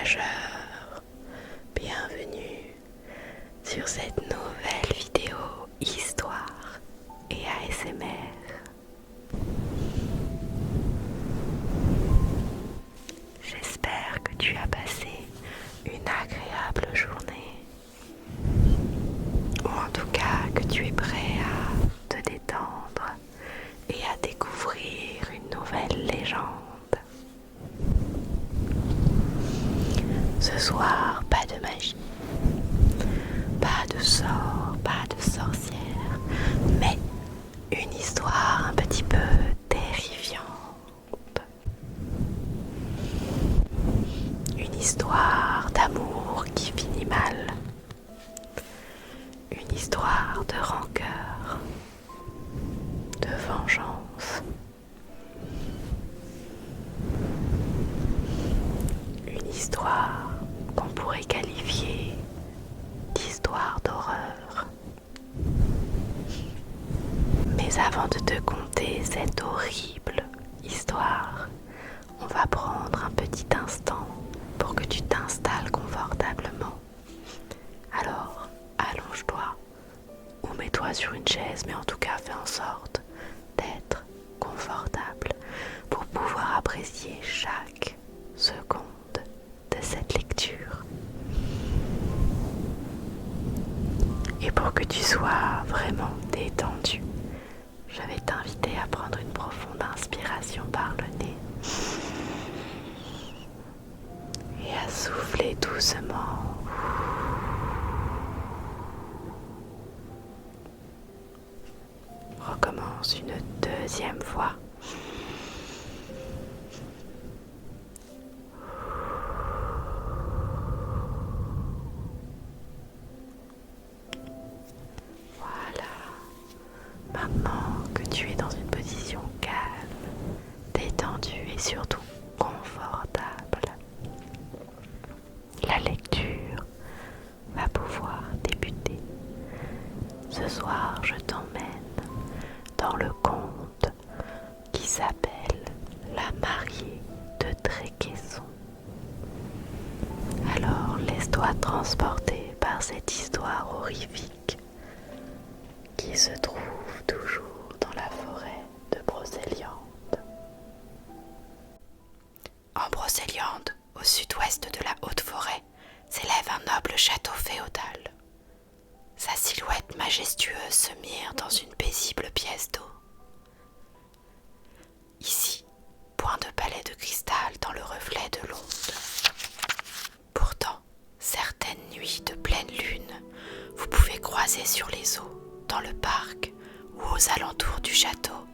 voyageurs, bienvenue sur cette nouvelle vidéo Histoire et ASMR. J'espère que tu as passé une agréable journée, ou en tout cas que tu es prêt à te détendre et à découvrir une nouvelle légende. Ce soir, pas de magie, pas de sort, pas de sorcière, mais une histoire un petit peu terrifiante. Une histoire d'amour qui finit mal. Une histoire de rancœur, de vengeance. Une histoire qu'on pourrait qualifier d'histoire d'horreur. Mais avant de te conter cette horrible histoire, on va prendre un petit instant pour que tu t'installes confortablement. Alors, allonge-toi ou mets-toi sur une chaise, mais en tout cas fais en sorte d'être confortable pour pouvoir apprécier chaque seconde de cette lecture. Et pour que tu sois vraiment détendu, je vais t'inviter à prendre une profonde inspiration par le nez et à souffler doucement. Recommence une deuxième fois. Voilà. Maintenant que tu es dans une position calme, détendue et surtout confortable, la lecture va pouvoir débuter. Ce soir, je t'emmène dans le conte qui s'appelle La mariée de Tréquesson. Alors laisse-toi transporter par cette histoire horrifique qui se trouve toujours dans la forêt de Brocéliande. En Brocéliande, au sud-ouest de la haute forêt, s'élève un noble château féodal. Sa silhouette majestueuse se mire dans une paisible pièce d'eau. Ici, point de palais de cristal dans le reflet de l'onde. Pourtant, certaines nuits de pleine lune, vous pouvez croiser sur les eaux, dans le parc ou aux alentours du château,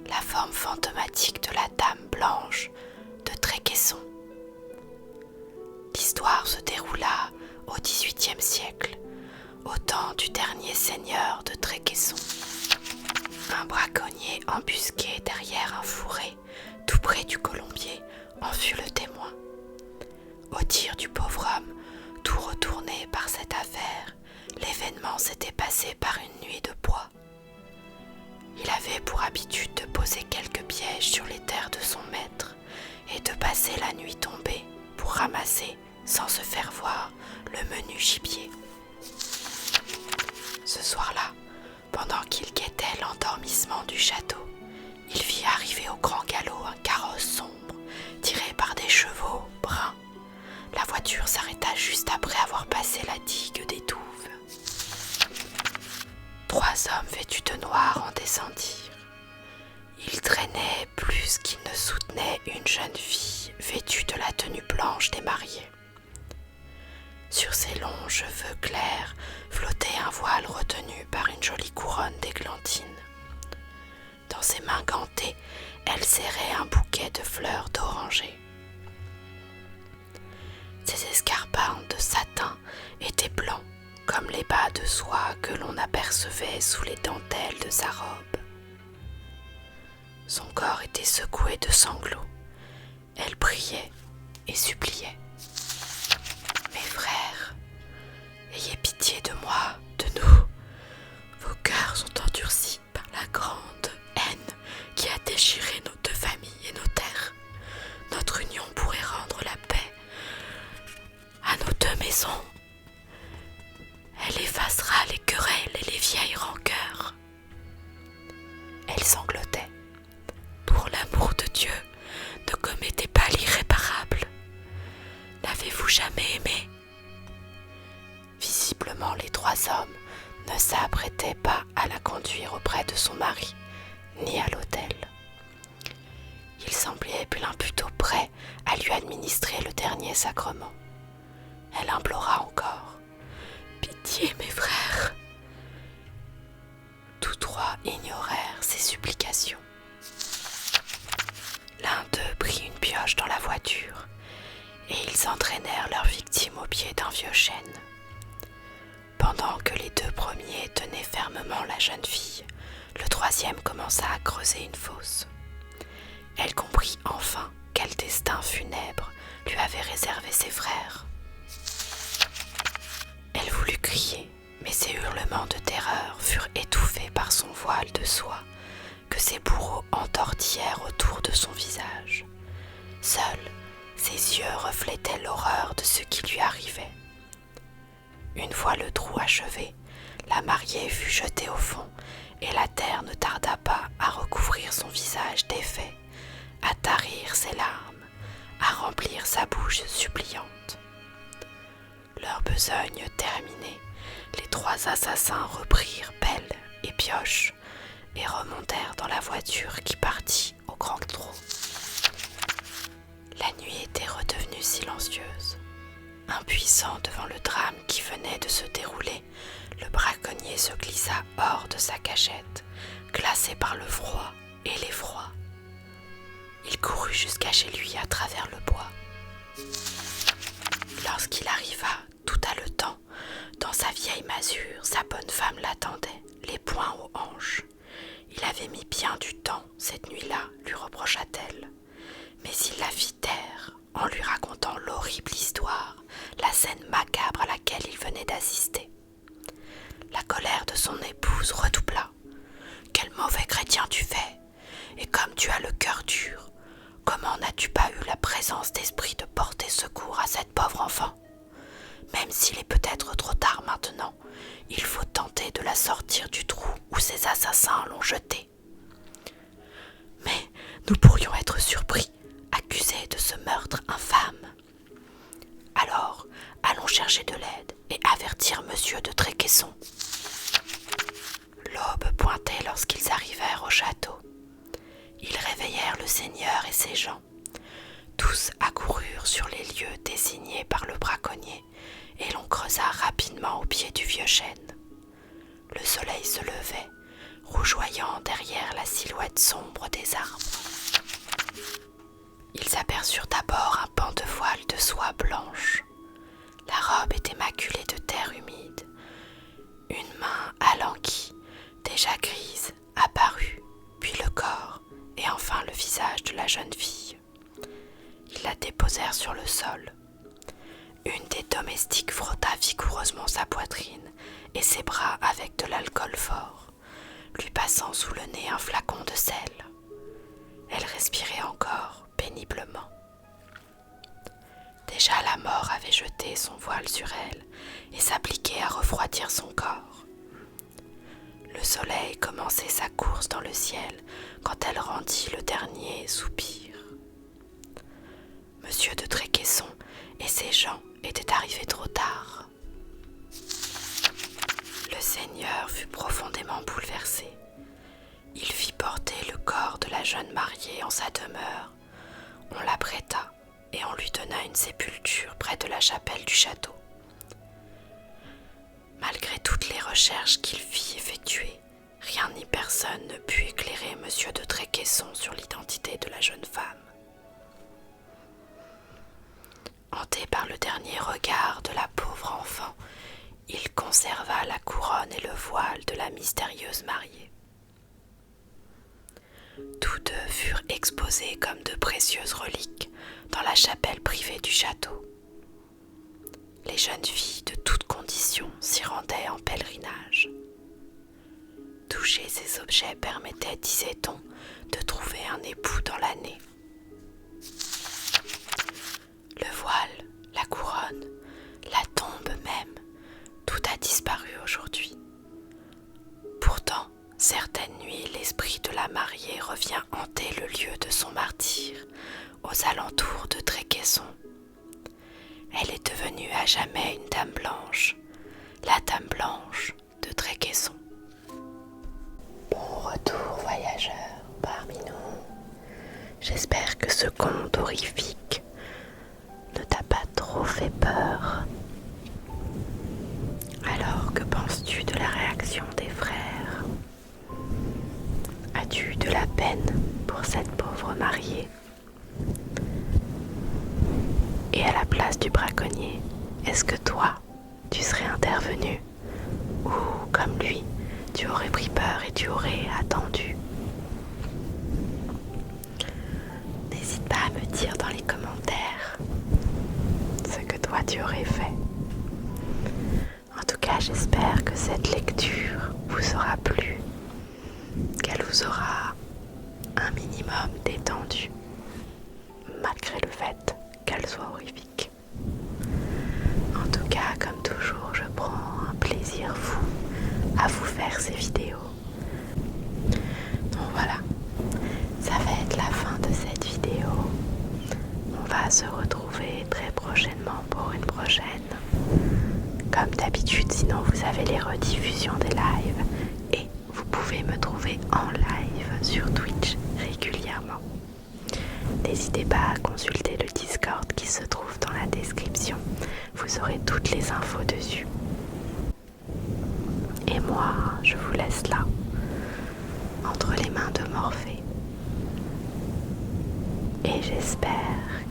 la forme fantomatique de la Dame Blanche de Tréquesson. L'histoire se déroula au XVIIIe siècle, au temps du dernier seigneur de Tréquesson. Un braconnier embusqué derrière un fourré, tout près du colombier, en fut le témoin. Au dire du pauvre homme, tout retourné par cette affaire, l'événement s'était passé par une nuit de bois. Il avait pour habitude de poser quelques pièges sur les terres de son maître et de passer la nuit tombée pour ramasser, sans se faire voir, le menu gibier. Ce soir-là, pendant qu'il guettait l'endormissement du château, il vit arriver au grand galop un carrosse sombre, tiré par des chevaux bruns. La voiture s'arrêta juste après avoir passé la digue des Douves. 3 hommes vêtus de noir en descendirent. Ils traînaient plus qu'ils ne soutenaient une jeune fille vêtue de la tenue blanche des mariés. Sur ses longs cheveux clairs flottait un voile retenu par une jolie couronne d'églantine. Dans ses mains gantées, elle serrait un bouquet de fleurs d'oranger. Ses escarpins de satin étaient blancs, comme les bas de soie que l'on apercevait sous les dentelles de sa robe. Son corps était secoué de sanglots. Elle priait et suppliait. « Mes frères, ayez pitié de moi, de nous. Vos cœurs sont endurcis par la grande haine qui a déchiré nos 2 familles et nos terres. Notre union pourrait rendre la paix. Dieu, ne commettez pas l'irréparable. N'avez-vous jamais aimé ?» Visiblement, les 3 hommes ne s'apprêtaient pas à la conduire auprès de son mari, ni à l'autel. Il semblait bien plutôt prêt à lui administrer le dernier sacrement. Elle implora encore. « Pitié, mes frères !» Tous 3 ignorèrent ses supplications. L'un d'eux prit une pioche dans la voiture et ils entraînèrent leur victime au pied d'un vieux chêne. Pendant que les 2 premiers tenaient fermement la jeune fille, le 3e commença à creuser une fosse. Elle comprit enfin quel destin funèbre lui avaient réservé ses frères. Elle voulut crier, mais ses hurlements de terreur furent étouffés par son voile de soie que ses bourreaux entortillèrent autour de son visage. Seuls, ses yeux reflétaient l'horreur de ce qui lui arrivait. Une fois le trou achevé, la mariée fut jetée au fond et la terre ne tarda pas à recouvrir son visage défait, à tarir ses larmes, à remplir sa bouche suppliante. Leur besogne terminée, les 3 assassins reprirent pelle et pioche et remontèrent dans la voiture qui partit au grand trot. La nuit était redevenue silencieuse. Impuissant devant le drame qui venait de se dérouler, le braconnier se glissa hors de sa cachette, glacé par le froid et l'effroi. Il courut jusqu'à chez lui à travers le bois. Lorsqu'il arriva, tout haletant, dans sa vieille masure, sa bonne femme l'attendait, les poings aux hanches. Il avait mis bien du temps cette nuit-là, lui reprocha-t-elle. Mais il la fit taire en lui racontant l'horrible histoire, la scène macabre à laquelle il venait d'assister. La colère de son épouse redoubla. « Quel mauvais chrétien tu fais! Et comme tu as le cœur dur, comment n'as-tu pas eu la présence d'esprit de porter secours à cette pauvre enfant? Même s'il est peut-être trop tard maintenant, il faut tenter de la sortir du trou où ces assassins l'ont jetée. Mais nous pourrions être surpris, accusés de ce meurtre infâme. Alors, allons chercher de l'aide et avertir monsieur de Tréquesson. » L'aube pointait lorsqu'ils arrivèrent au château. Ils réveillèrent le seigneur et ses gens. Tous accoururent sur les lieux désignés par le braconnier et l'on creusa rapidement au pied du vieux chêne. Le soleil se levait, rougeoyant derrière la silhouette sombre des arbres. Ils aperçurent d'abord un pan de voile de soie blanche. La robe était maculée de terre humide. Une main alanguie, déjà grise, apparut, puis le corps et enfin le visage de la jeune fille. Ils la déposèrent sur le sol. Une des domestiques frotta vigoureusement sa poitrine et ses bras avec de l'alcool fort, lui passant sous le nez un flacon de sel. Elle respirait encore péniblement. Déjà la mort avait jeté son voile sur elle et s'appliquait à refroidir son corps. Le soleil commençait sa course dans le ciel quand elle rendit le dernier soupir. Monsieur de Tréquesson et ses gens étaient arrivés trop tard. Le seigneur fut profondément bouleversé. Il fit porter le corps de la jeune mariée en sa demeure. On l'apprêta et on lui donna une sépulture près de la chapelle du château. Malgré toutes les recherches qu'il fit effectuer, rien ni personne ne put éclairer monsieur de Tréquesson sur l'identité de la jeune femme. Hanté par le dernier regard de la pauvre enfant, il conserva la couronne et le voile de la mystérieuse mariée. Tous deux furent exposés comme de précieuses reliques dans la chapelle privée du château. Les jeunes filles de toutes conditions s'y rendaient en pèlerinage. Toucher ces objets permettait, disait-on, de trouver un époux dans l'année. Le voile, la couronne, la tombe même, tout a disparu aujourd'hui. Pourtant, certaines nuits, l'esprit de la mariée revient hanter le lieu de son mariage. partir aux alentours de Tréquesson. Elle est devenue à jamais une dame blanche, la dame blanche de Tréquesson. Bon retour voyageur parmi nous. J'espère que ce conte horrifique ne t'a pas trop fait peur. Alors, que penses-tu de la réaction des frères? As-tu eu de la peine pour cette pauvre mariée? Et à la place du braconnier, est-ce que toi, tu serais intervenu? Ou, comme lui, tu aurais pris peur et tu aurais attendu? N'hésite pas à me dire dans les commentaires ce que toi tu aurais fait. En tout cas, j'espère que cette lecture vous aura plu, qu'elle vous aura un minimum détendu, malgré le fait qu'elle soit horrifique. En tout cas, comme toujours, je prends un plaisir fou à vous faire ces vidéos. Donc voilà, ça va être la fin de cette vidéo. On va se retrouver très prochainement pour une prochaine. Comme d'habitude, sinon vous avez les rediffusions des lives et vous pouvez me trouver en live sur Twitch régulièrement. N'hésitez pas à consulter le Discord qui se trouve dans la description. Vous aurez toutes les infos dessus. Et moi, je vous laisse là, entre les mains de Morphée. Et j'espère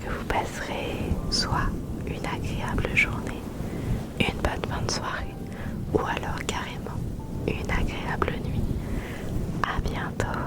que vous passerez soit une agréable journée, une bonne fin de soirée, ou alors carrément une agréable nuit. À bientôt.